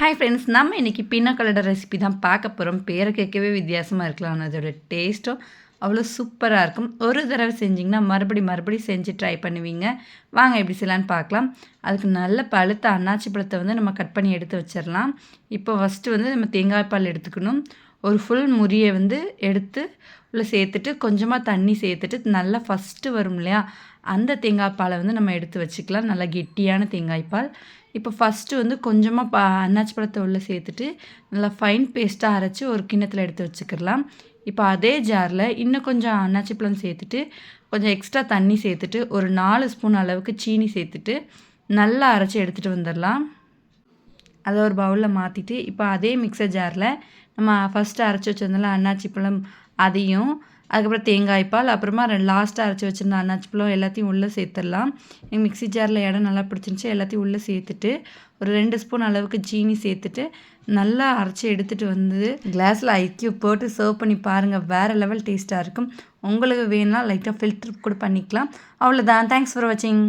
Hi friends, நம்ம இன்றைக்கி Beena கொலடா recipe தான் பார்க்க போகிறோம். பேரை கேட்கவே வித்தியாசமாக இருக்கலாம், ஆனால் அதோட டேஸ்ட்டும் அவ்வளோ சூப்பராக இருக்கும். ஒரு தடவை செஞ்சிங்கன்னா மறுபடியும் செஞ்சு ட்ரை பண்ணுவீங்க. வாங்க எப்படி செய்யலான்னு பார்க்கலாம். அதுக்கு நல்ல பழுத்த அன்னாச்சி பழத்தை வந்து நம்ம கட் பண்ணி எடுத்து வச்சிடலாம். இப்போ ஃபஸ்ட்டு வந்து நம்ம தேங்காய் பால் எடுத்துக்கணும். ஒரு ஃபுல் முறியை வந்து எடுத்து உள்ளே சேர்த்துட்டு கொஞ்சமாக தண்ணி சேர்த்துட்டு நல்லா ஃபஸ்ட்டு வரும் இல்லையா, அந்த தேங்காய் பாலை வந்து நம்ம எடுத்து வச்சுக்கலாம். நல்லா கெட்டியான தேங்காய் பால். இப்போ ஃபஸ்ட்டு வந்து கொஞ்சமாக அன்னாச்சி பழத்தை உள்ளே சேர்த்துட்டு நல்லா ஃபைன் பேஸ்ட்டாக அரைச்சி ஒரு கிண்ணத்தில் எடுத்து வச்சுக்கிடலாம். இப்போ அதே ஜாரில் இன்னும் கொஞ்சம் அன்னாச்சி பழம் சேர்த்துட்டு கொஞ்சம் எக்ஸ்ட்ரா தண்ணி சேர்த்துட்டு ஒரு 4 ஸ்பூன் அளவுக்கு சீனி சேர்த்துட்டு நல்லா அரைச்சி எடுத்துகிட்டு வந்துடலாம். அதை ஒரு பவுலில் மாற்றிட்டு இப்போ அதே மிக்சர் ஜாரில் நம்ம ஃபஸ்ட்டு அரைச்சி வச்சுருந்தோம்ல அன்னாச்சி பழம், அதையும் அதுக்கப்புறம் தேங்காய் பால், அப்புறமா லாஸ்ட்டாக அரைச்சி வச்சுருந்த அன்னாச்சி பழம் எல்லாத்தையும் உள்ளே சேர்த்துடலாம். எங்கள் மிக்ஸி ஜாரில் இடம் நல்லா பிடிச்சிருந்துச்சி. எல்லாத்தையும் உள்ளே சேர்த்துட்டு ஒரு 2 ஸ்பூன் அளவுக்கு சீனி சேர்த்துட்டு நல்லா அரைச்சி எடுத்துகிட்டு வந்து கிளாஸில் ஐஸ் க்யூப் போட்டு சர்வ் பண்ணி பாருங்கள். வேறு லெவல் டேஸ்ட்டாக இருக்கும். உங்களுக்கு வேணும்னா லைட்டாக ஃபில்டர் கூட பண்ணிக்கலாம். அவ்வளோதான். தேங்க்ஸ் ஃபார் வாட்சிங்.